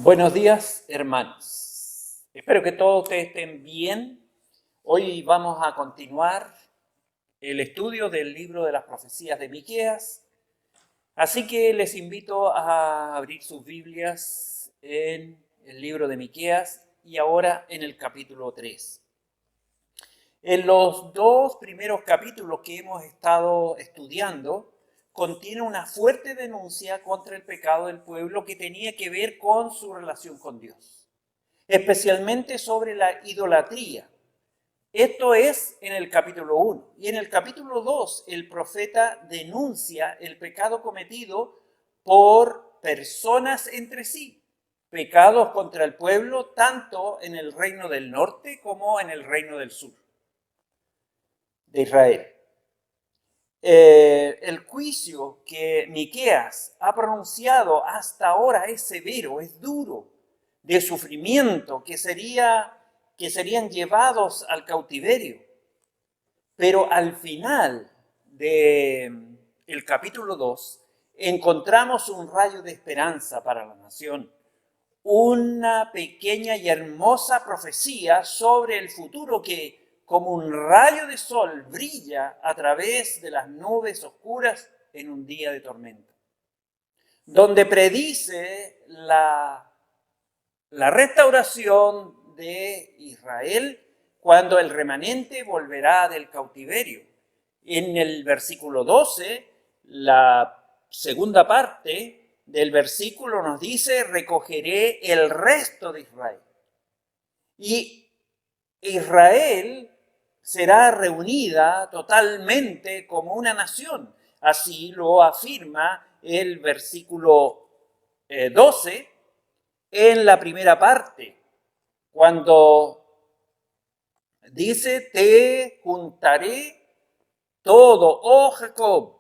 Buenos días, hermanos. Espero que todos ustedes estén bien. Hoy vamos a continuar el estudio del libro de las profecías de Miqueas. Así que les invito a abrir sus Biblias en el libro de Miqueas y ahora en el capítulo 3. En los dos primeros capítulos que hemos estado estudiando, contiene una fuerte denuncia contra el pecado del pueblo que tenía que ver con su relación con Dios, especialmente sobre la idolatría. Esto es en el capítulo 1. Y en el capítulo 2, el profeta denuncia el pecado cometido por personas entre sí, pecados contra el pueblo, tanto en el reino del norte como en el reino del sur de Israel. El juicio que Miqueas ha pronunciado hasta ahora es severo, es duro, de sufrimiento, que serían llevados al cautiverio. Pero al final del capítulo 2 encontramos un rayo de esperanza para la nación, una pequeña y hermosa profecía sobre el futuro que, como un rayo de sol, brilla a través de las nubes oscuras en un día de tormenta, donde predice la restauración de Israel cuando el remanente volverá del cautiverio. En el versículo 12, la segunda parte del versículo nos dice: recogeré el resto de Israel. Y Israel será reunida totalmente como una nación. Así lo afirma el versículo 12 en la primera parte, cuando dice: te juntaré todo, oh Jacob.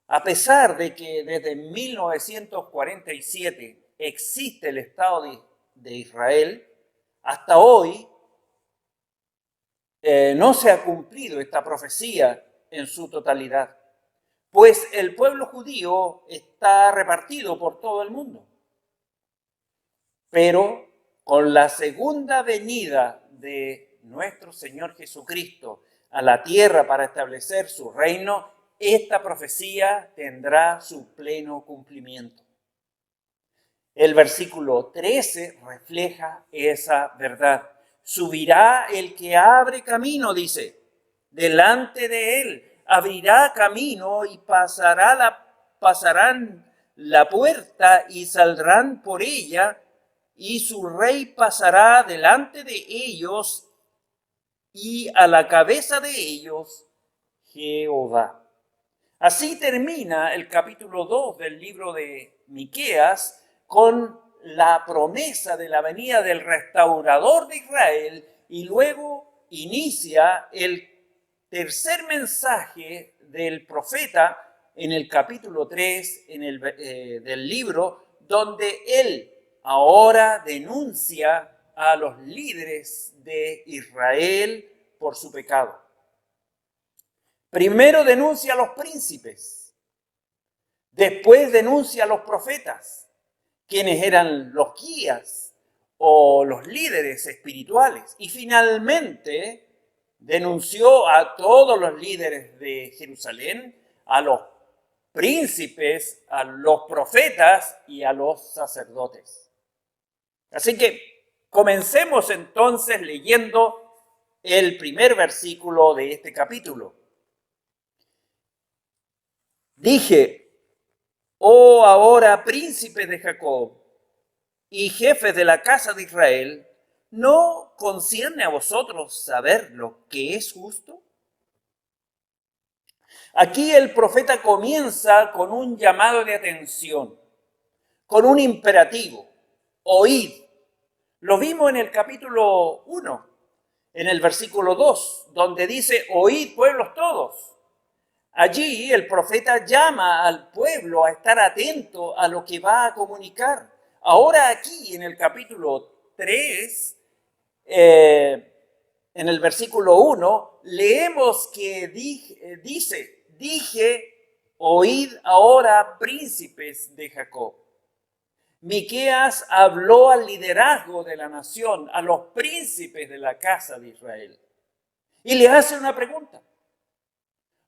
A pesar de que desde 1947 existe el Estado de Israel, hasta hoy no se ha cumplido esta profecía en su totalidad, pues el pueblo judío está repartido por todo el mundo. Pero con la segunda venida de nuestro Señor Jesucristo a la tierra para establecer su reino, esta profecía tendrá su pleno cumplimiento. El versículo 13 refleja esa verdad. Subirá el que abre camino, dice, delante de él. Abrirá camino y pasarán la puerta y saldrán por ella, y su rey pasará delante de ellos, y a la cabeza de ellos Jehová. Así termina el capítulo 2 del libro de Miqueas con la promesa de la venida del restaurador de Israel, y luego inicia el tercer mensaje del profeta en el capítulo 3 del libro, donde él ahora denuncia a los líderes de Israel por su pecado. Primero denuncia a los príncipes, después denuncia a los profetas, quienes eran los guías o los líderes espirituales, y finalmente denunció a todos los líderes de Jerusalén, a los príncipes, a los profetas y a los sacerdotes. Así que comencemos entonces leyendo el primer versículo de este capítulo. Dije: oh ahora príncipes de Jacob y jefes de la casa de Israel, ¿no concierne a vosotros saber lo que es justo? Aquí el profeta comienza con un llamado de atención, con un imperativo: oíd. Lo vimos en el capítulo 1, en el versículo 2, donde dice: oíd, pueblos todos. Allí el profeta llama al pueblo a estar atento a lo que va a comunicar. Ahora aquí en el capítulo 3, en el versículo 1, leemos que dije: oíd ahora, príncipes de Jacob. Miqueas habló al liderazgo de la nación, a los príncipes de la casa de Israel, y le hace una pregunta.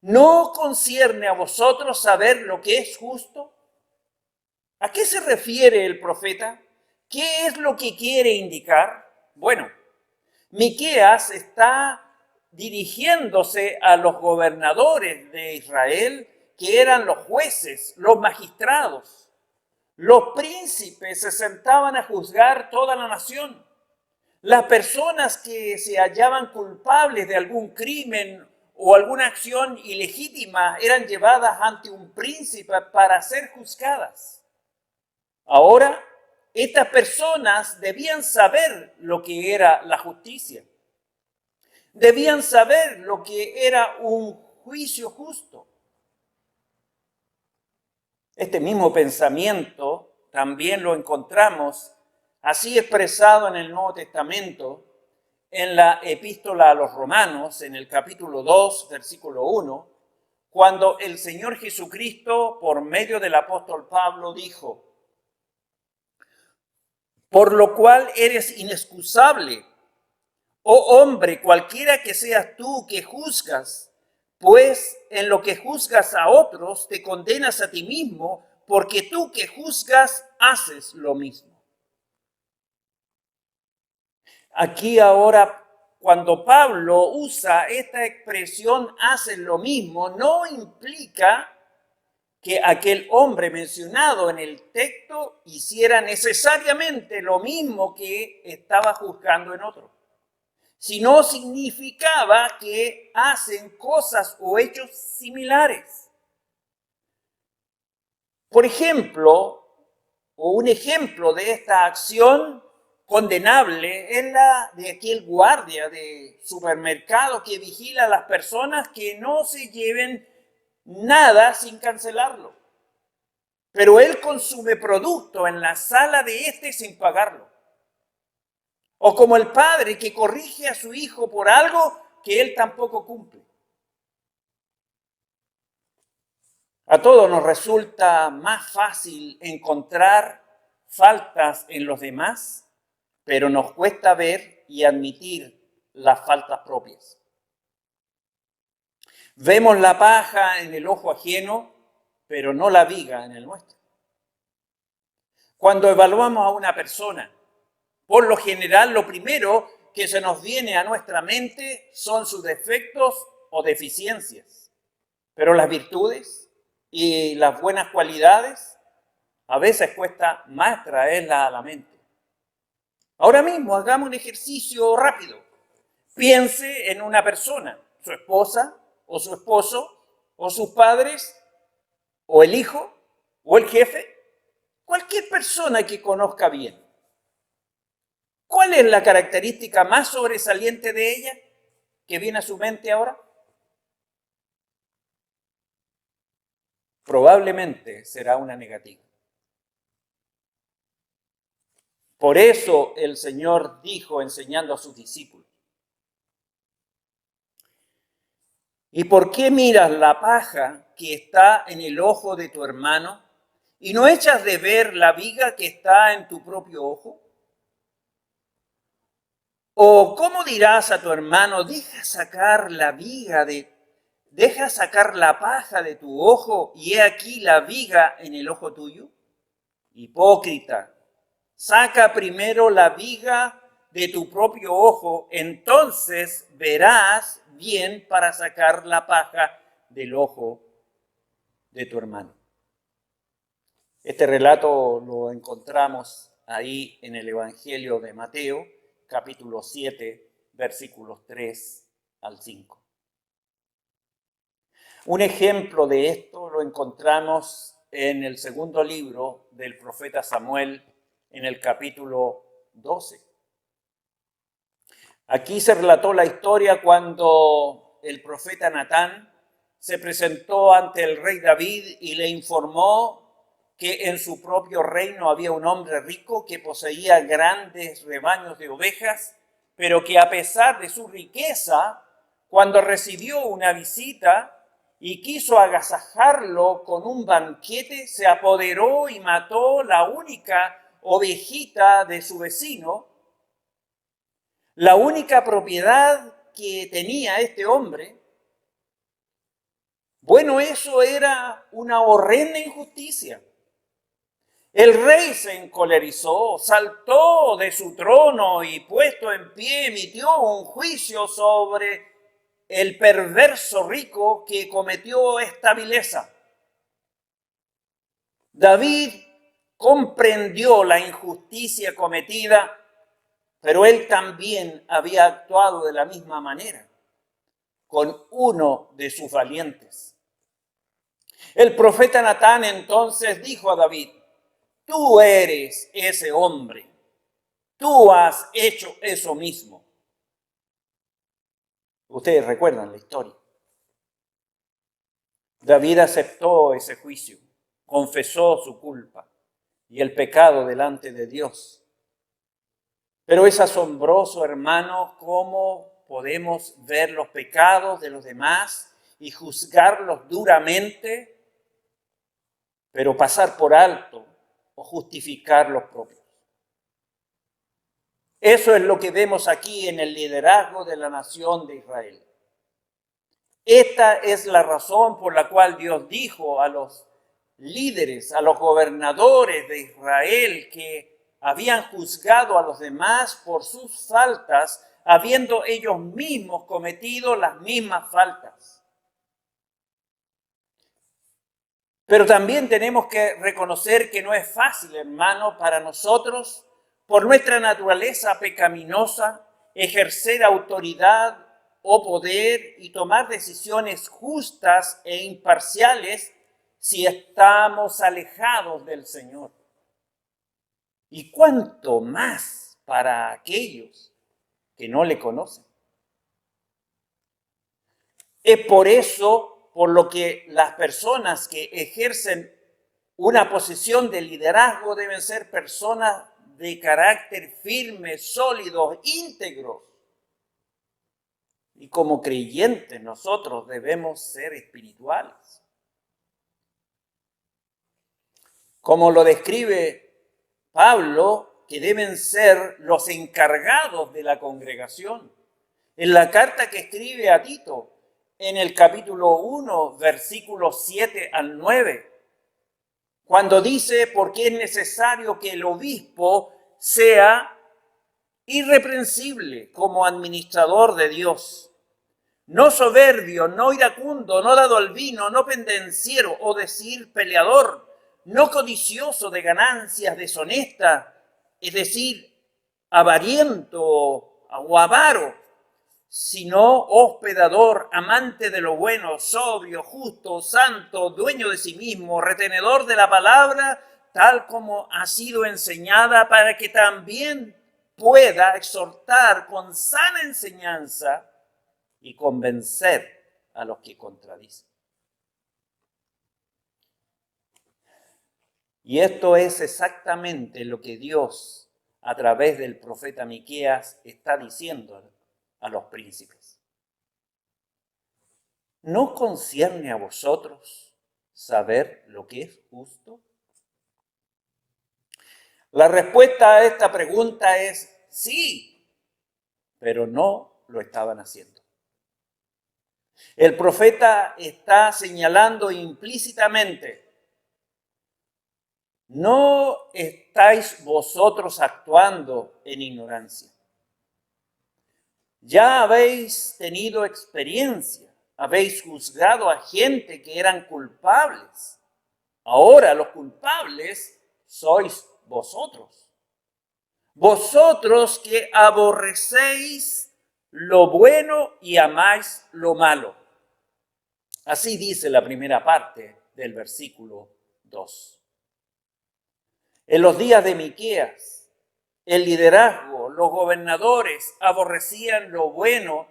¿No concierne a vosotros saber lo que es justo? ¿A qué se refiere el profeta? ¿Qué es lo que quiere indicar? Bueno, Miqueas está dirigiéndose a los gobernadores de Israel, que eran los jueces, los magistrados. Los príncipes se sentaban a juzgar toda la nación. Las personas que se hallaban culpables de algún crimen o alguna acción ilegítima eran llevadas ante un príncipe para ser juzgadas. Ahora, estas personas debían saber lo que era la justicia. Debían saber lo que era un juicio justo. Este mismo pensamiento también lo encontramos así expresado en el Nuevo Testamento, en la epístola a los Romanos, en el capítulo 2, versículo 1, cuando el Señor Jesucristo, por medio del apóstol Pablo, dijo: por lo cual eres inexcusable, oh hombre, cualquiera que seas tú que juzgas, pues en lo que juzgas a otros te condenas a ti mismo, porque tú que juzgas haces lo mismo. Aquí ahora, cuando Pablo usa esta expresión haces lo mismo, no implica que aquel hombre mencionado en el texto hiciera necesariamente lo mismo que estaba juzgando en otro, sino significaba que hacen cosas o hechos similares. Por ejemplo, o un ejemplo de esta acción condenable es la de aquel guardia de supermercado que vigila a las personas que no se lleven nada sin cancelarlo. Pero él consume producto en la sala de este sin pagarlo. O como el padre que corrige a su hijo por algo que él tampoco cumple. A todos nos resulta más fácil encontrar faltas en los demás, pero nos cuesta ver y admitir las faltas propias. Vemos la paja en el ojo ajeno, pero no la viga en el nuestro. Cuando evaluamos a una persona, por lo general lo primero que se nos viene a nuestra mente son sus defectos o deficiencias, pero las virtudes y las buenas cualidades a veces cuesta más traerlas a la mente. Ahora mismo hagamos un ejercicio rápido. Piense en una persona, su esposa o su esposo o sus padres o el hijo o el jefe, cualquier persona que conozca bien. ¿Cuál es la característica más sobresaliente de ella que viene a su mente ahora? Probablemente será una negativa. Por eso el Señor dijo, enseñando a sus discípulos: ¿y por qué miras la paja que está en el ojo de tu hermano y no echas de ver la viga que está en tu propio ojo? ¿O cómo dirás a tu hermano, deja sacar la paja de tu ojo y he aquí la viga en el ojo tuyo? Hipócrita, saca primero la viga de tu propio ojo, entonces verás bien para sacar la paja del ojo de tu hermano. Este relato lo encontramos ahí en el Evangelio de Mateo, capítulo 7, versículos 3 al 5. Un ejemplo de esto lo encontramos en el segundo libro del profeta Samuel, en el capítulo 12. Aquí se relató la historia cuando el profeta Natán se presentó ante el rey David y le informó que en su propio reino había un hombre rico que poseía grandes rebaños de ovejas, pero que a pesar de su riqueza, cuando recibió una visita y quiso agasajarlo con un banquete, se apoderó y mató la única ovejita de su vecino, la única propiedad que tenía este hombre, bueno, eso era una horrenda injusticia. El rey se encolerizó, saltó de su trono y puesto en pie emitió un juicio sobre el perverso rico que cometió esta vileza. David comprendió la injusticia cometida, pero él también había actuado de la misma manera con uno de sus valientes. El profeta Natán entonces dijo a David: tú eres ese hombre, tú has hecho eso mismo. Ustedes recuerdan la historia. David aceptó ese juicio, confesó su culpa y el pecado delante de Dios. Pero es asombroso, hermano, cómo podemos ver los pecados de los demás y juzgarlos duramente, pero pasar por alto o justificar los propios. Eso es lo que vemos aquí en el liderazgo de la nación de Israel. Esta es la razón por la cual Dios dijo a los líderes, a los gobernadores de Israel que habían juzgado a los demás por sus faltas, habiendo ellos mismos cometido las mismas faltas. Pero también tenemos que reconocer que no es fácil, hermano, para nosotros, por nuestra naturaleza pecaminosa, ejercer autoridad o poder y tomar decisiones justas e imparciales si estamos alejados del Señor. Y cuánto más para aquellos que no le conocen. Es por eso por lo que las personas que ejercen una posición de liderazgo deben ser personas de carácter firme, sólidos, íntegros. Y como creyentes nosotros debemos ser espirituales. Como lo describe Pablo, que deben ser los encargados de la congregación. En la carta que escribe a Tito, en el capítulo 1, versículos 7 al 9, cuando dice: porque es necesario que el obispo sea irreprensible como administrador de Dios, no soberbio, no iracundo, no dado al vino, no pendenciero, o decir peleador, no codicioso de ganancias deshonestas, es decir, avariento o avaro, sino hospedador, amante de lo bueno, sobrio, justo, santo, dueño de sí mismo, retenedor de la palabra, tal como ha sido enseñada, para que también pueda exhortar con sana enseñanza y convencer a los que contradicen. Y esto es exactamente lo que Dios, a través del profeta Miqueas, está diciendo a los príncipes. ¿No concierne a vosotros saber lo que es justo? La respuesta a esta pregunta es sí, pero no lo estaban haciendo. El profeta está señalando implícitamente: no estáis vosotros actuando en ignorancia. Ya habéis tenido experiencia, habéis juzgado a gente que eran culpables. Ahora los culpables sois vosotros. Vosotros que aborrecéis lo bueno y amáis lo malo. Así dice la primera parte del versículo 2. En los días de Miqueas, el liderazgo, los gobernadores aborrecían lo bueno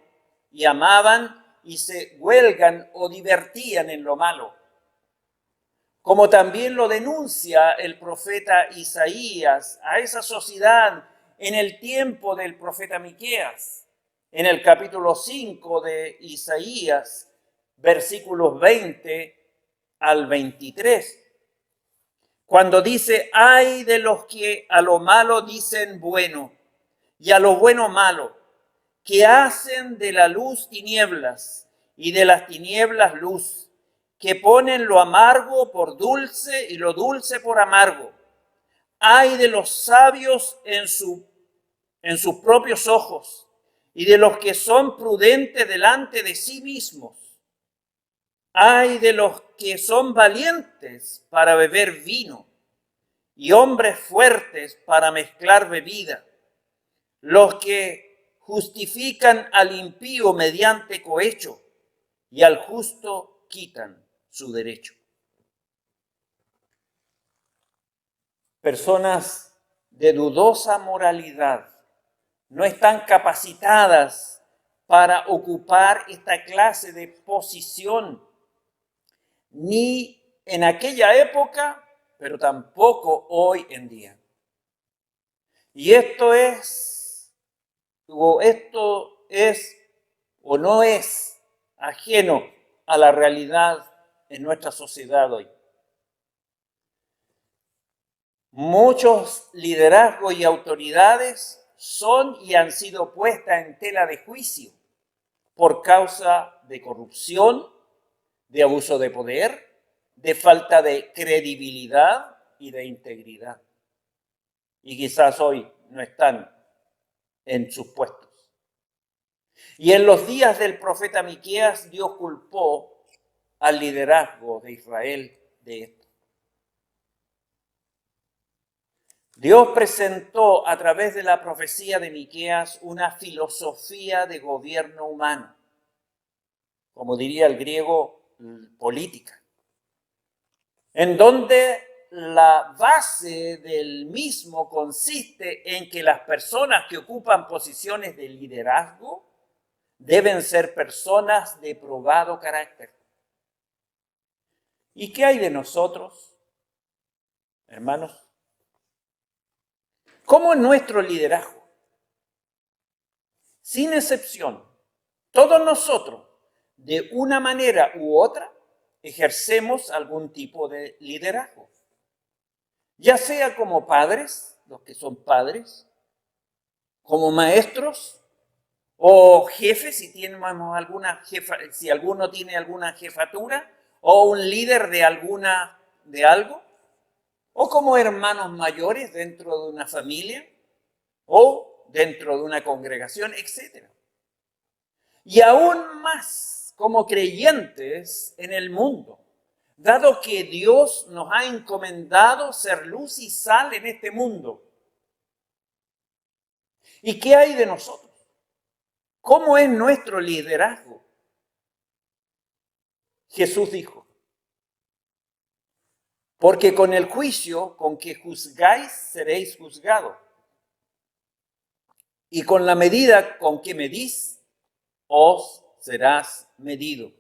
y amaban y se huelgan o divertían en lo malo. Como también lo denuncia el profeta Isaías a esa sociedad en el tiempo del profeta Miqueas. En el capítulo 5 de Isaías, versículos 20 al 23. Cuando dice, ay de los que a lo malo dicen bueno y a lo bueno malo, que hacen de la luz tinieblas y de las tinieblas luz, que ponen lo amargo por dulce y lo dulce por amargo. Ay de los sabios en sus propios ojos y de los que son prudentes delante de sí mismos. Ay de los que son valientes para beber vino y hombres fuertes para mezclar bebida, los que justifican al impío mediante cohecho y al justo quitan su derecho. Personas de dudosa moralidad no están capacitadas para ocupar esta clase de posición, ni en aquella época, pero tampoco hoy en día. Y esto o no es ajeno a la realidad en nuestra sociedad hoy. Muchos liderazgos y autoridades son y han sido puestas en tela de juicio por causa de corrupción, de abuso de poder, de falta de credibilidad y de integridad. Y quizás hoy no están en sus puestos. Y en los días del profeta Miqueas, Dios culpó al liderazgo de Israel de esto. Dios presentó a través de la profecía de Miqueas una filosofía de gobierno humano, como diría el griego, política, en donde la base del mismo consiste en que las personas que ocupan posiciones de liderazgo deben ser personas de probado carácter. ¿Y qué hay de nosotros, hermanos? ¿Cómo es nuestro liderazgo? Sin excepción, todos nosotros, de una manera u otra, ejercemos algún tipo de liderazgo. Ya sea como padres, los que son padres, como maestros, o jefes, si alguno tiene alguna jefatura, o un líder de algo, o como hermanos mayores dentro de una familia, o dentro de una congregación, etc. Y aún más como creyentes en el mundo, dado que Dios nos ha encomendado ser luz y sal en este mundo. ¿Y qué hay de nosotros? ¿Cómo es nuestro liderazgo? Jesús dijo, porque con el juicio con que juzgáis seréis juzgados, y con la medida con que medís os serás medido.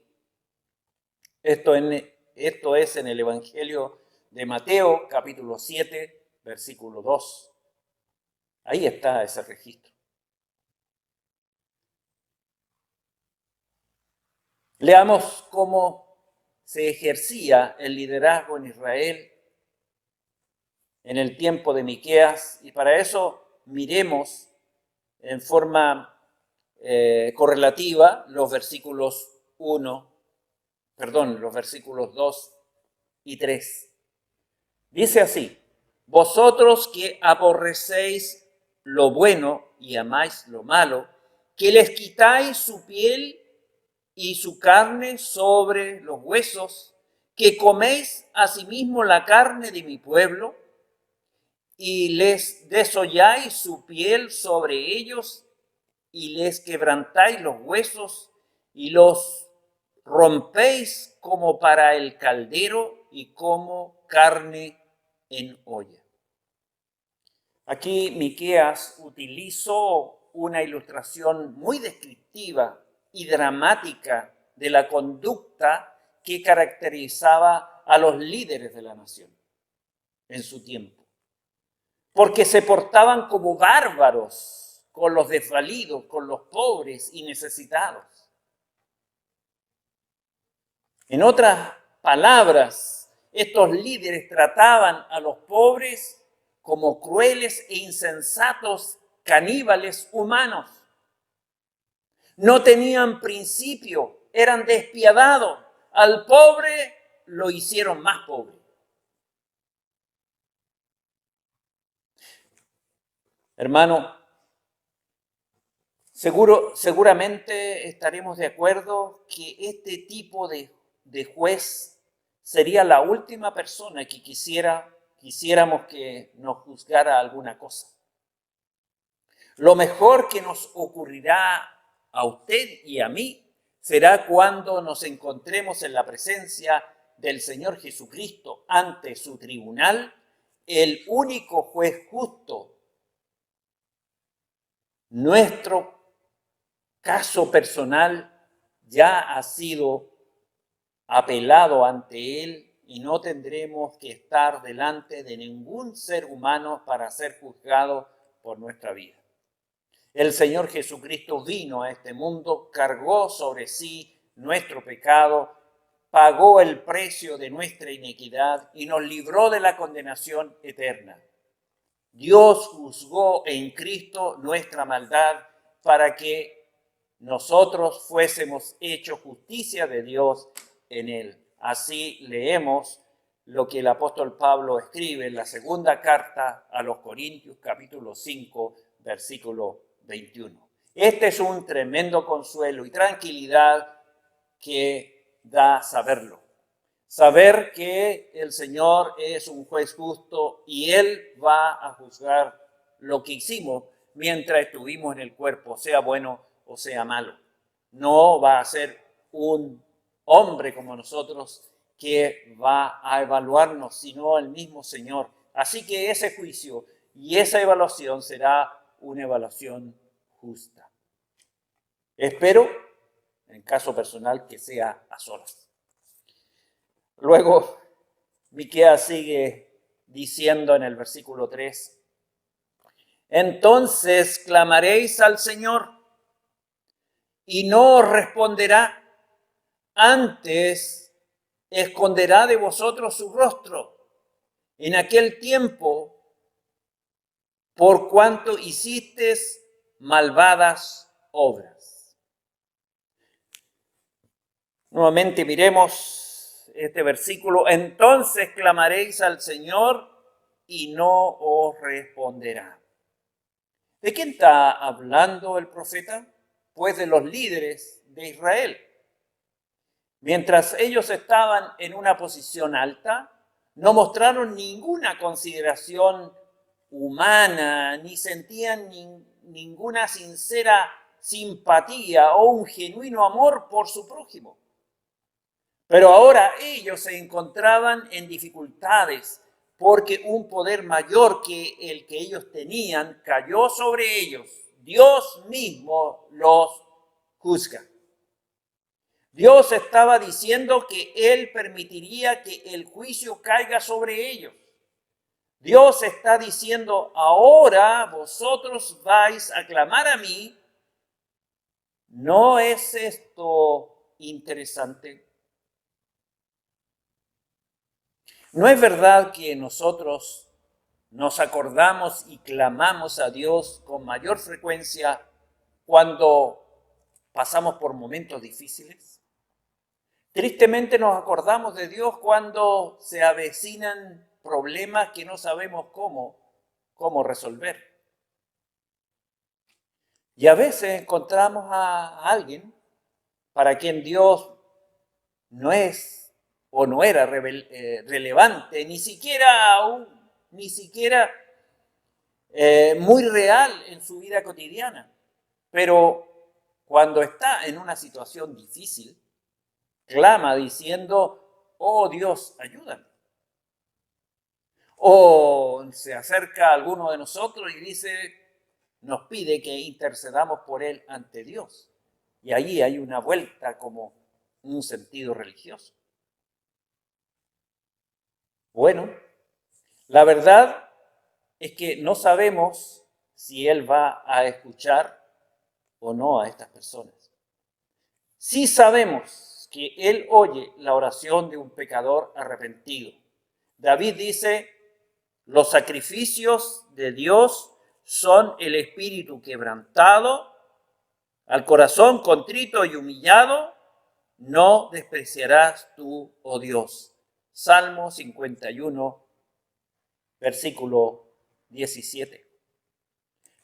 Esto es en el Evangelio de Mateo, capítulo 7, versículo 2. Ahí está ese registro. Leamos cómo se ejercía el liderazgo en Israel en el tiempo de Miqueas, y para eso miremos en forma correlativa los versículos 2 y 3. Dice así: vosotros que aborrecéis lo bueno y amáis lo malo, que les quitáis su piel y su carne sobre los huesos, que coméis asimismo la carne de mi pueblo, y les desolláis su piel sobre ellos, y les quebrantáis los huesos, y los rompéis como para el caldero, y como carne en olla. Aquí Miqueas utilizó una ilustración muy descriptiva y dramática de la conducta que caracterizaba a los líderes de la nación en su tiempo, porque se portaban como bárbaros con los desvalidos, con los pobres y necesitados. En otras palabras, estos líderes trataban a los pobres como crueles e insensatos caníbales humanos. No tenían principio, eran despiadados. Al pobre lo hicieron más pobre. Hermano, seguramente estaremos de acuerdo que este tipo de juez sería la última persona que quisiéramos que nos juzgara alguna cosa. Lo mejor que nos ocurrirá a usted y a mí será cuando nos encontremos en la presencia del Señor Jesucristo ante su tribunal, el único juez justo. Nuestro caso personal ya ha sido apelado ante Él y no tendremos que estar delante de ningún ser humano para ser juzgado por nuestra vida. El Señor Jesucristo vino a este mundo, cargó sobre sí nuestro pecado, pagó el precio de nuestra iniquidad y nos libró de la condenación eterna. Dios juzgó en Cristo nuestra maldad para que nosotros fuésemos hechos justicia de Dios en Él. Así leemos lo que el apóstol Pablo escribe en la segunda carta a los Corintios, capítulo 5, versículo 21. Este es un tremendo consuelo y tranquilidad que da saberlo. Saber que el Señor es un juez justo y Él va a juzgar lo que hicimos mientras estuvimos en el cuerpo, sea bueno o sea malo. No va a ser un hombre como nosotros que va a evaluarnos, sino el mismo Señor. Así que ese juicio y esa evaluación será una evaluación justa. Espero, en caso personal, que sea a solas. Luego, Miqueas sigue diciendo en el versículo 3, entonces clamaréis al Señor y no os responderá, antes esconderá de vosotros su rostro en aquel tiempo, por cuanto hicisteis malvadas obras. Nuevamente miremos este versículo, entonces clamaréis al Señor y no os responderá. ¿De quién está hablando el profeta? Pues de los líderes de Israel. Mientras ellos estaban en una posición alta, no mostraron ninguna consideración humana, ni sentían ninguna sincera simpatía o un genuino amor por su prójimo. Pero ahora ellos se encontraban en dificultades porque un poder mayor que el que ellos tenían cayó sobre ellos. Dios mismo los juzga. Dios estaba diciendo que Él permitiría que el juicio caiga sobre ellos. Dios está diciendo, ahora vosotros vais a clamar a mí. ¿No es esto interesante? ¿No es verdad que nosotros nos acordamos y clamamos a Dios con mayor frecuencia cuando pasamos por momentos difíciles? Tristemente nos acordamos de Dios cuando se avecinan problemas que no sabemos cómo resolver. Y a veces encontramos a alguien para quien Dios no es o no era relevante, ni siquiera muy real en su vida cotidiana. Pero cuando está en una situación difícil, clama diciendo, oh Dios, ayúdame. O se acerca a alguno de nosotros y nos pide que intercedamos por él ante Dios. Y allí hay una vuelta como un sentido religioso. Bueno, la verdad es que no sabemos si Él va a escuchar o no a estas personas. Sí sabemos que Él oye la oración de un pecador arrepentido. David dice, los sacrificios de Dios son el espíritu quebrantado, al corazón contrito y humillado, no despreciarás tú, oh Dios. Salmo 51, versículo 17.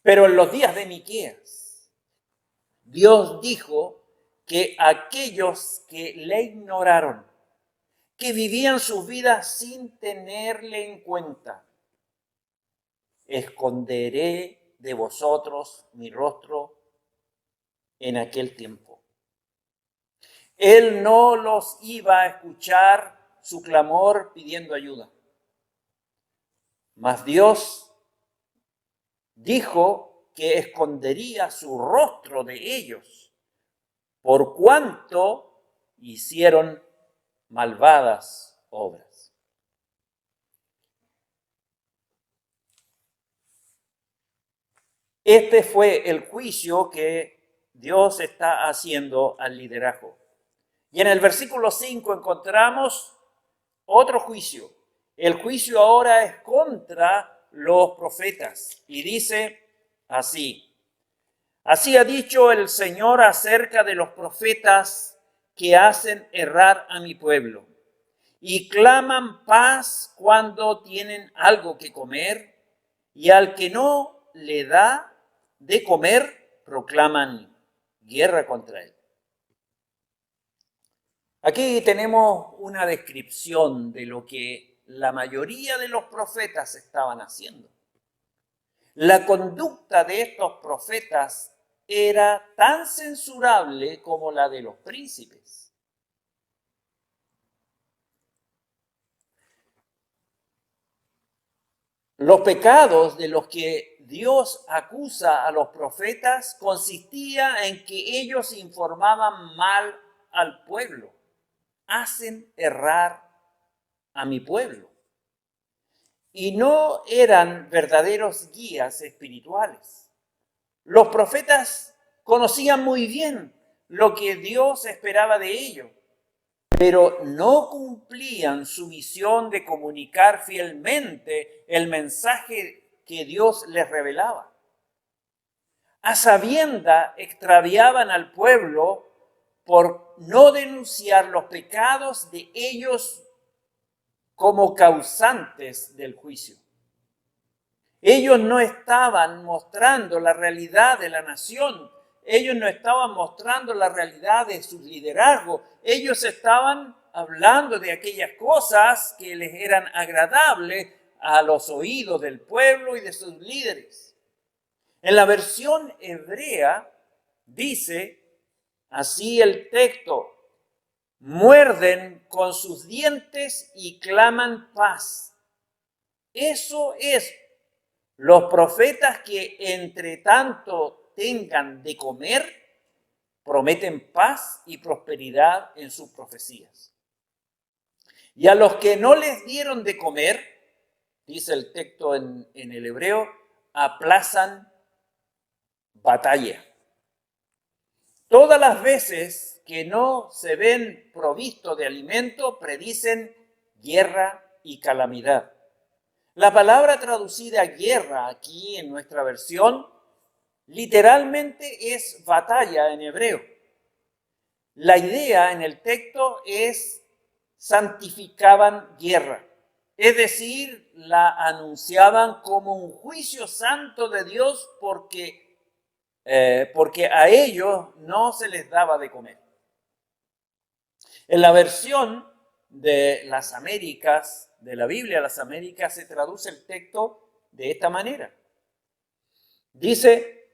Pero en los días de Miqueas, Dios dijo que aquellos que le ignoraron, que vivían sus vidas sin tenerle en cuenta, esconderé de vosotros mi rostro en aquel tiempo. Él no los iba a escuchar su clamor pidiendo ayuda. Mas Dios dijo que escondería su rostro de ellos, por cuanto hicieron malvadas obras. Este fue el juicio que Dios está haciendo al liderazgo. Y en el versículo 5 encontramos otro juicio. El juicio ahora es contra los profetas. Y dice así: así ha dicho el Señor acerca de los profetas que hacen errar a mi pueblo y claman paz cuando tienen algo que comer, y al que no le da de comer proclaman guerra contra él. Aquí tenemos una descripción de lo que la mayoría de los profetas estaban haciendo. La conducta de estos profetas era tan censurable como la de los príncipes. Los pecados de los que Dios acusa a los profetas consistía en que ellos informaban mal al pueblo. Hacen errar a mi pueblo. Y no eran verdaderos guías espirituales. Los profetas conocían muy bien lo que Dios esperaba de ellos, pero no cumplían su misión de comunicar fielmente el mensaje que Dios les revelaba. A sabienda extraviaban al pueblo por no denunciar los pecados de ellos como causantes del juicio. Ellos no estaban mostrando la realidad de la nación. Ellos no estaban mostrando la realidad de su liderazgo. Ellos estaban hablando de aquellas cosas que les eran agradables a los oídos del pueblo y de sus líderes. En la versión hebrea dice así el texto: muerden con sus dientes y claman paz. Eso es los profetas que entre tanto tengan de comer, prometen paz y prosperidad en sus profecías. Y a los que no les dieron de comer, dice el texto en el hebreo, aplazan batalla. Todas las veces que no se ven provistos de alimento, predicen guerra y calamidad. La palabra traducida guerra aquí en nuestra versión literalmente es batalla en hebreo. La idea en el texto es santificaban guerra, es decir, la anunciaban como un juicio santo de Dios porque a ellos no se les daba de comer. En la versión de las Américas, de la Biblia las Américas, se traduce el texto de esta manera. Dice: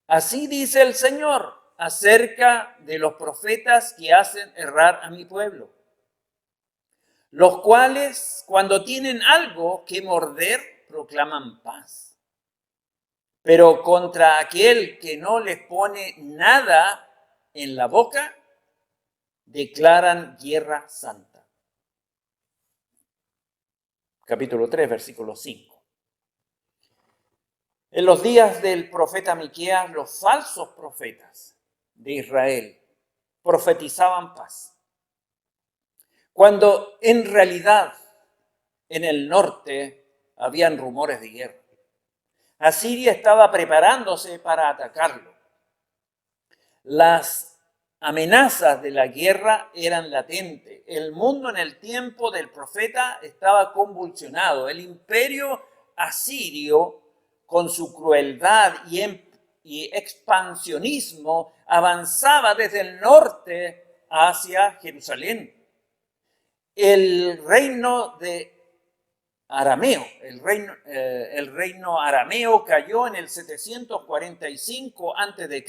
así dice el Señor acerca de los profetas que hacen errar a mi pueblo, los cuales cuando tienen algo que morder proclaman paz, pero contra aquel que no les pone nada en la boca declaran guerra santa. Capítulo 3, versículo 5. En los días del profeta Miqueas, los falsos profetas de Israel profetizaban paz, cuando en realidad en el norte habían rumores de guerra. Asiria estaba preparándose para atacarlo. Las amenazas de la guerra eran latentes. El mundo en el tiempo del profeta estaba convulsionado. El imperio asirio, con su crueldad y expansionismo, avanzaba desde el norte hacia Jerusalén. El reino de arameo, el reino arameo cayó en el 745 a.C.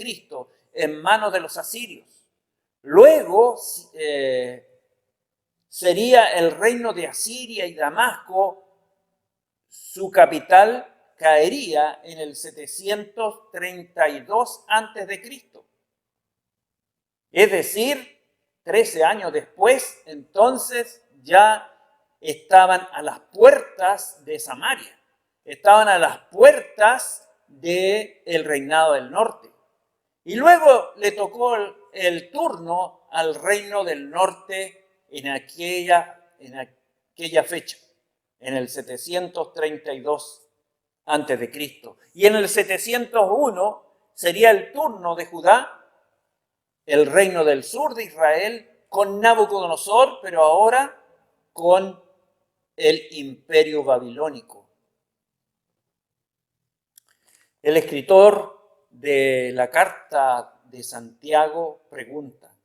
en manos de los asirios. Luego sería el reino de Asiria y Damasco, su capital caería en el 732 a.C. Es decir, 13 años después, entonces ya estaban a las puertas de Samaria, estaban a las puertas del reinado del norte. Y luego le tocó el turno al reino del norte en aquella fecha, en el 732 a.C. Y en el 701 sería el turno de Judá, el reino del sur de Israel, con Nabucodonosor, pero ahora con el imperio babilónico. El escritor de la carta de Santiago pregunta: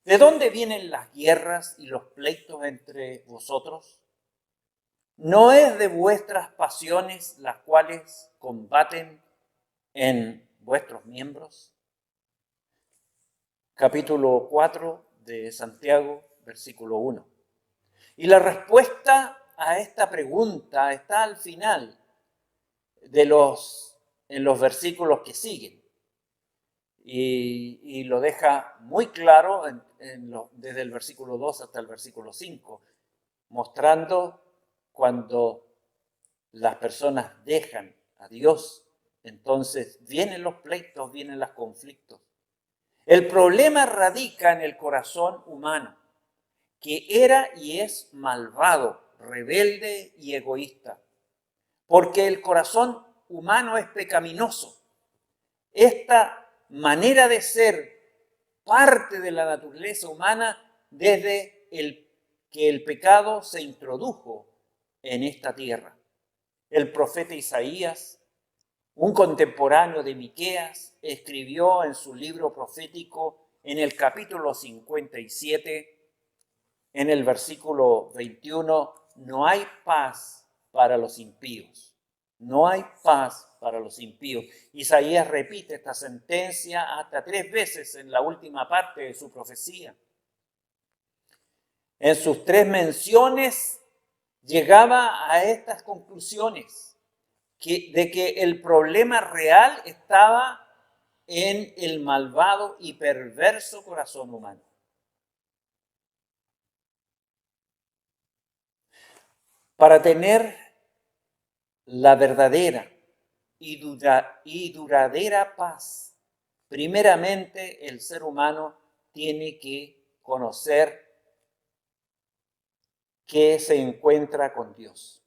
¿de dónde vienen las guerras y los pleitos entre vosotros? ¿No es de vuestras pasiones las cuales combaten en vuestros miembros? Capítulo 4 de Santiago, versículo 1. Y la respuesta a esta pregunta está al final en los versículos que siguen. Y lo deja muy claro desde el versículo 2 hasta el versículo 5, mostrando cuando las personas dejan a Dios, entonces vienen los pleitos, vienen los conflictos. El problema radica en el corazón humano, que era y es malvado, rebelde y egoísta, porque el corazón humano es pecaminoso. Esta manera de ser parte de la naturaleza humana desde que el pecado se introdujo en esta tierra. El profeta Isaías, un contemporáneo de Miqueas, escribió en su libro profético en el capítulo 57, en el versículo 21, no hay paz para los impíos. No hay paz para los impíos. Isaías repite esta sentencia hasta 3 veces en la última parte de su profecía. En sus 3 menciones llegaba a estas conclusiones de que el problema real estaba en el malvado y perverso corazón humano. Para tener la verdadera y duradera paz, primeramente el ser humano tiene que conocer que se encuentra con Dios.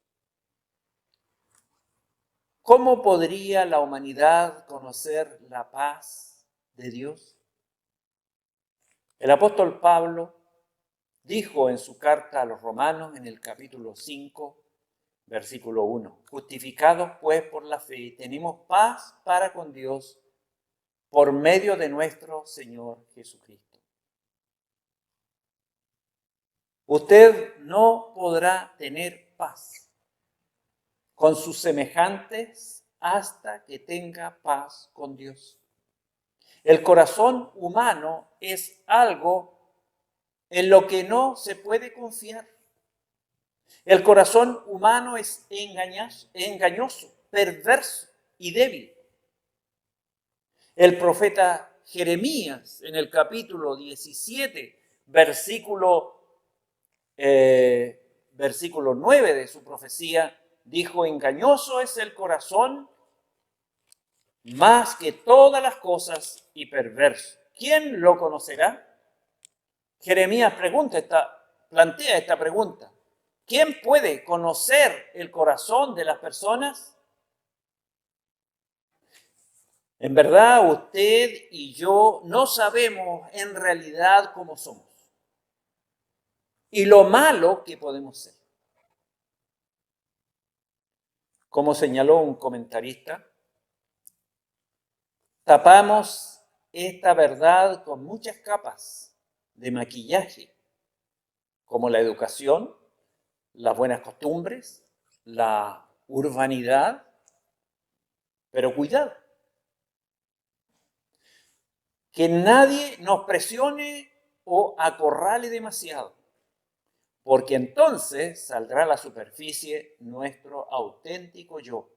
¿Cómo podría la humanidad conocer la paz de Dios? El apóstol Pablo dijo en su carta a los Romanos en el capítulo 5, versículo 1, justificados pues por la fe, tenemos paz para con Dios por medio de nuestro Señor Jesucristo. Usted no podrá tener paz con sus semejantes hasta que tenga paz con Dios. El corazón humano es algo en lo que no se puede confiar. El corazón humano es engañoso, perverso y débil. El profeta Jeremías, en el capítulo 17, versículo 9 de su profecía, dijo: engañoso es el corazón más que todas las cosas y perverso. ¿Quién lo conocerá? Jeremías plantea esta pregunta. ¿Quién puede conocer el corazón de las personas? En verdad, usted y yo no sabemos en realidad cómo somos y lo malo que podemos ser. Como señaló un comentarista, tapamos esta verdad con muchas capas de maquillaje, como la educación, las buenas costumbres, la urbanidad, pero cuidado, que nadie nos presione o acorrale demasiado, porque entonces saldrá a la superficie nuestro auténtico yo,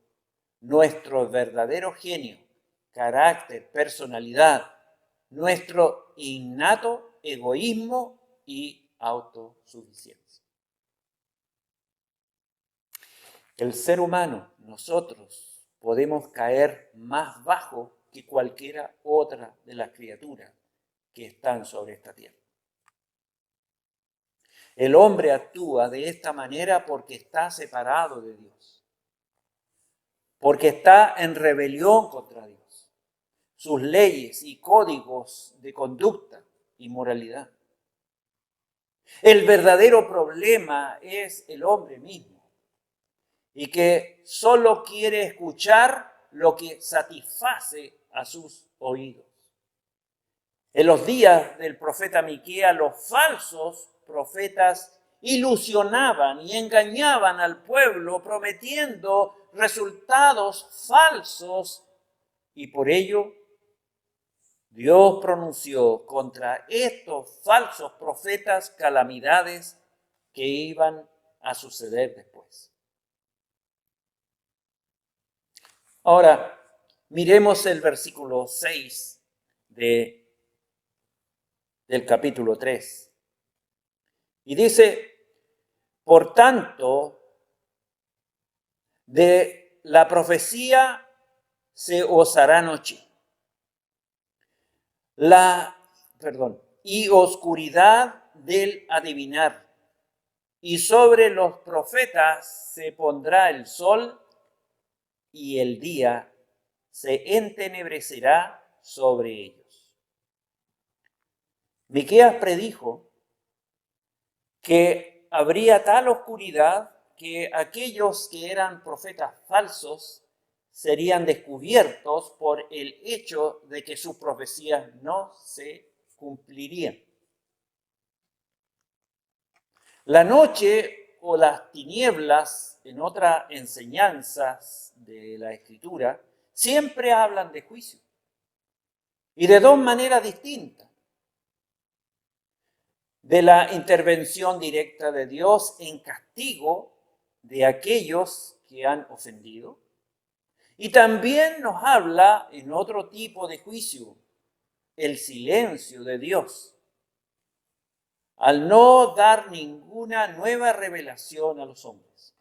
nuestro verdadero genio, carácter, personalidad, nuestro innato egoísmo y autosuficiencia. El ser humano, nosotros, podemos caer más bajo que cualquiera otra de las criaturas que están sobre esta tierra. El hombre actúa de esta manera porque está separado de Dios, porque está en rebelión contra Dios, sus leyes y códigos de conducta y moralidad. El verdadero problema es el hombre mismo y que solo quiere escuchar lo que satisface a sus oídos. En los días del profeta Miqueas, los falsos profetas ilusionaban y engañaban al pueblo prometiendo resultados falsos y por ello Dios pronunció contra estos falsos profetas calamidades que iban a suceder después. Ahora, miremos el versículo 6 del capítulo 3. Y dice, por tanto, de la profecía se os hará noche. Y oscuridad del adivinar. Y sobre los profetas se pondrá el sol y el día se entenebrecerá sobre ellos. Miqueas predijo que habría tal oscuridad que aquellos que eran profetas falsos serían descubiertos por el hecho de que sus profecías no se cumplirían. La noche o las tinieblas, en otras enseñanzas de la Escritura, siempre hablan de juicio y de dos maneras distintas. De la intervención directa de Dios en castigo de aquellos que han ofendido. Y también nos habla en otro tipo de juicio, el silencio de Dios, al no dar ninguna nueva revelación a los hombres.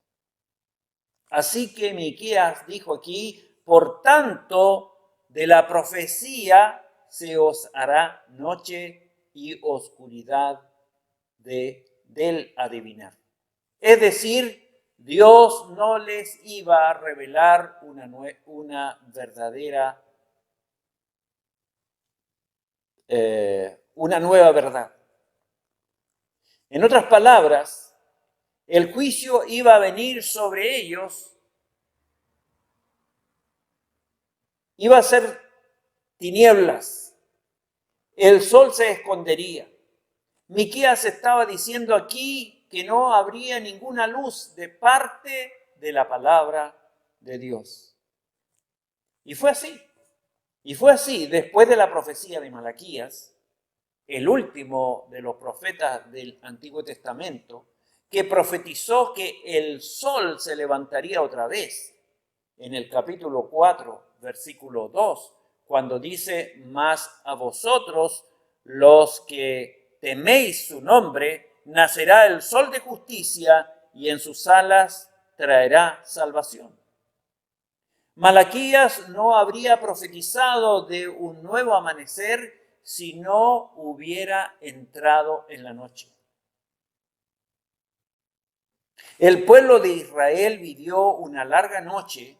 Así que Miqueas dijo aquí, por tanto, de la profecía se os hará noche y oscuridad del adivinar. Es decir, Dios no les iba a revelar una verdadera, una nueva verdad. En otras palabras, el juicio iba a venir sobre ellos, iba a ser tinieblas, el sol se escondería. Miqueas estaba diciendo aquí que no habría ninguna luz de parte de la palabra de Dios. Y fue así. Y fue así después de la profecía de Malaquías, el último de los profetas del Antiguo Testamento, que profetizó que el sol se levantaría otra vez. En el capítulo 4, versículo 2, cuando dice, mas a vosotros los que teméis su nombre, nacerá el sol de justicia y en sus alas traerá salvación. Malaquías no habría profetizado de un nuevo amanecer si no hubiera entrado en la noche. El pueblo de Israel vivió una larga noche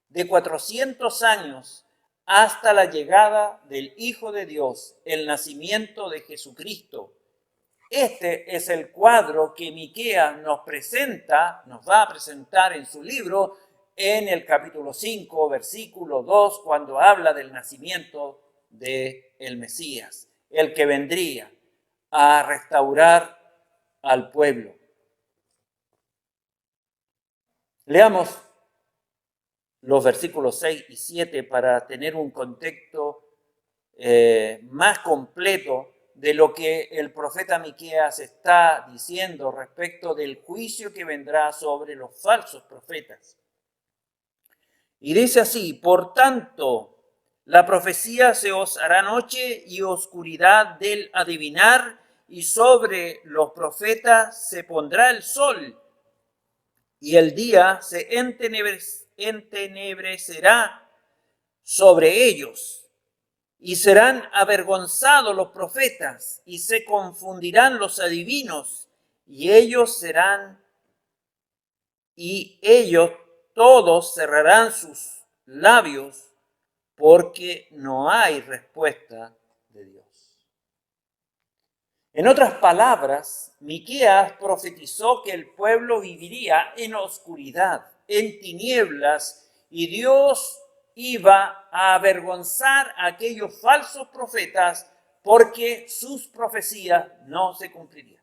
de 400 años hasta la llegada del Hijo de Dios, el nacimiento de Jesucristo. Este es el cuadro que Miqueas nos va a presentar en su libro en el capítulo 5, versículo 2, cuando habla del nacimiento del Mesías, el que vendría a restaurar al pueblo. Leamos los versículos 6 y 7 para tener un contexto más completo de lo que el profeta Miqueas está diciendo respecto del juicio que vendrá sobre los falsos profetas. Y dice así: por tanto, la profecía se os hará noche y oscuridad del adivinar, y sobre los profetas se pondrá el sol, y el día se entenebrecerá sobre ellos. Y serán avergonzados los profetas, y se confundirán los adivinos, y ellos todos cerrarán sus labios, porque no hay respuesta de Dios. En otras palabras, Miqueas profetizó que el pueblo viviría en oscuridad, en tinieblas, y Dios iba a avergonzar a aquellos falsos profetas porque sus profecías no se cumplirían.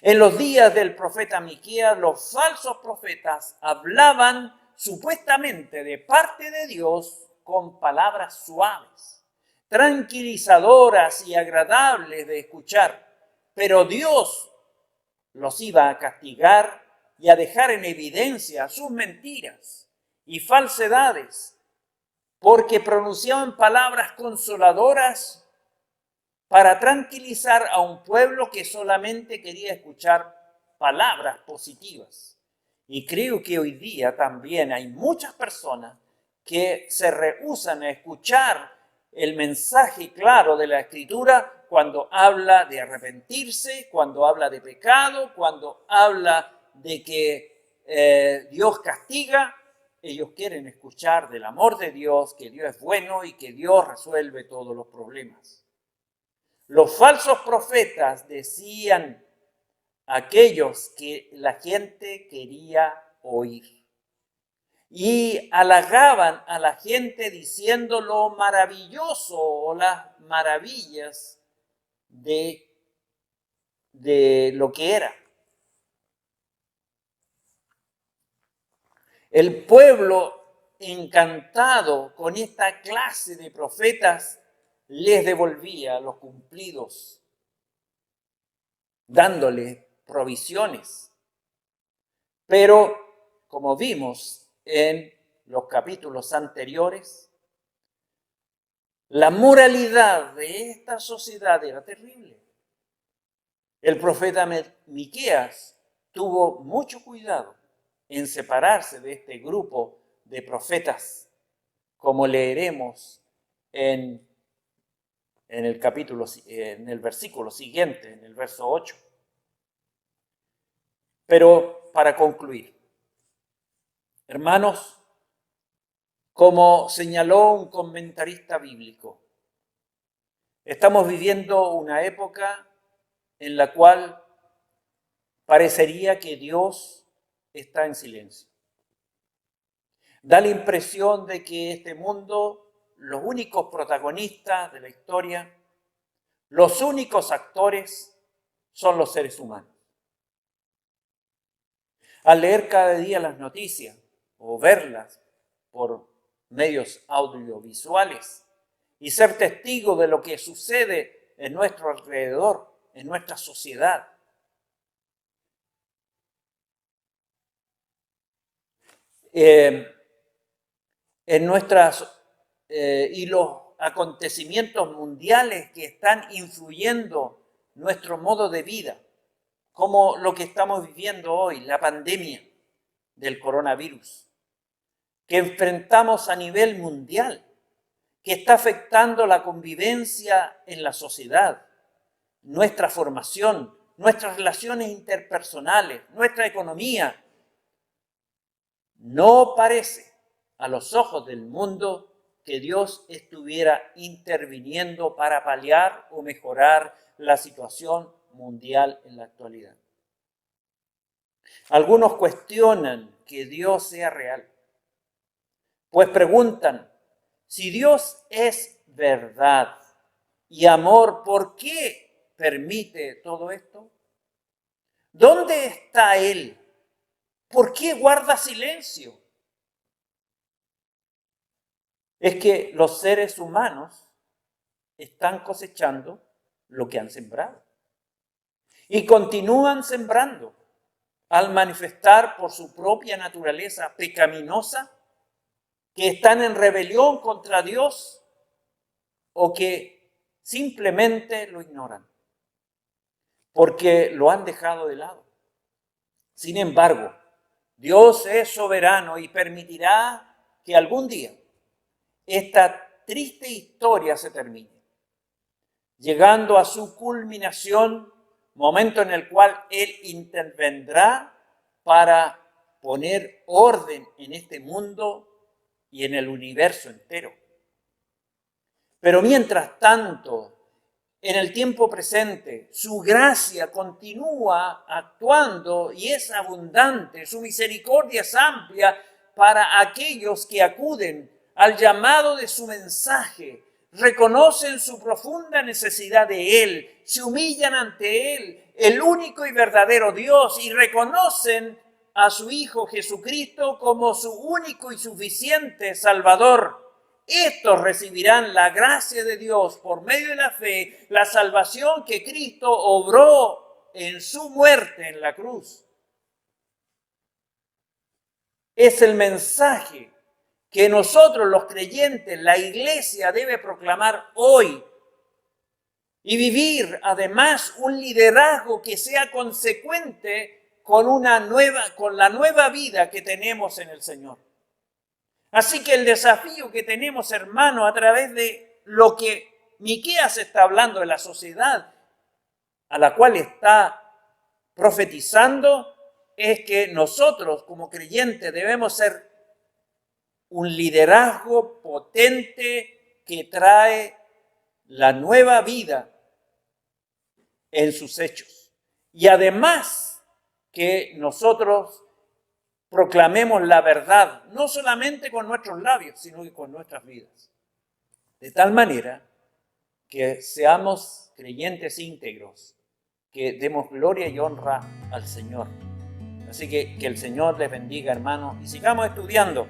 En los días del profeta Miqueas, los falsos profetas hablaban supuestamente de parte de Dios con palabras suaves, tranquilizadoras y agradables de escuchar, pero Dios los iba a castigar y a dejar en evidencia sus mentiras y falsedades, porque pronunciaban palabras consoladoras para tranquilizar a un pueblo que solamente quería escuchar palabras positivas. Y creo que hoy día también hay muchas personas que se rehúsan a escuchar el mensaje claro de la Escritura cuando habla de arrepentirse, cuando habla de pecado, cuando habla de que Dios castiga. Ellos quieren escuchar del amor de Dios, que Dios es bueno y que Dios resuelve todos los problemas. Los falsos profetas decían aquellos que la gente quería oír y halagaban a la gente diciendo lo maravilloso o las maravillas de lo que era. El pueblo, encantado con esta clase de profetas, les devolvía los cumplidos, dándoles provisiones. Pero, como vimos en los capítulos anteriores, la moralidad de esta sociedad era terrible. El profeta Miqueas tuvo mucho cuidado en separarse de este grupo de profetas, como leeremos en el versículo siguiente, en el verso 8. Pero para concluir, hermanos, como señaló un comentarista bíblico, estamos viviendo una época en la cual parecería que Dios está en silencio. Da la impresión de que este mundo, los únicos protagonistas de la historia, los únicos actores son los seres humanos. Al leer cada día las noticias o verlas por medios audiovisuales y ser testigo de lo que sucede en nuestro alrededor, en nuestra sociedad, y los acontecimientos mundiales que están influyendo nuestro modo de vida, como lo que estamos viviendo hoy, la pandemia del coronavirus, que enfrentamos a nivel mundial, que está afectando la convivencia en la sociedad, nuestra formación, nuestras relaciones interpersonales, nuestra economía. No parece a los ojos del mundo que Dios estuviera interviniendo para paliar o mejorar la situación mundial en la actualidad. Algunos cuestionan que Dios sea real, pues preguntan, si Dios es verdad y amor, ¿por qué permite todo esto? ¿Dónde está Él? ¿Por qué guarda silencio? Es que los seres humanos están cosechando lo que han sembrado. Y continúan sembrando al manifestar por su propia naturaleza pecaminosa que están en rebelión contra Dios o que simplemente lo ignoran porque lo han dejado de lado. Sin embargo, Dios es soberano y permitirá que algún día esta triste historia se termine, llegando a su culminación, momento en el cual Él intervendrá para poner orden en este mundo y en el universo entero. Pero mientras tanto, en el tiempo presente, su gracia continúa actuando y es abundante, su misericordia es amplia para aquellos que acuden al llamado de su mensaje, reconocen su profunda necesidad de Él, se humillan ante Él, el único y verdadero Dios, y reconocen a su Hijo Jesucristo como su único y suficiente Salvador. Estos recibirán la gracia de Dios por medio de la fe, la salvación que Cristo obró en su muerte en la cruz. Es el mensaje que nosotros los creyentes, la iglesia, debe proclamar hoy y vivir además un liderazgo que sea consecuente con la nueva vida que tenemos en el Señor. Así que el desafío que tenemos, hermano, a través de lo que Miqueas está hablando de la sociedad a la cual está profetizando, es que nosotros como creyentes debemos ser un liderazgo potente que trae la nueva vida en sus hechos. Y además que nosotros proclamemos la verdad, no solamente con nuestros labios, sino que con nuestras vidas. De tal manera que seamos creyentes íntegros, que demos gloria y honra al Señor. Así que el Señor les bendiga, hermanos, y sigamos estudiando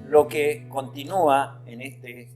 lo que continúa en este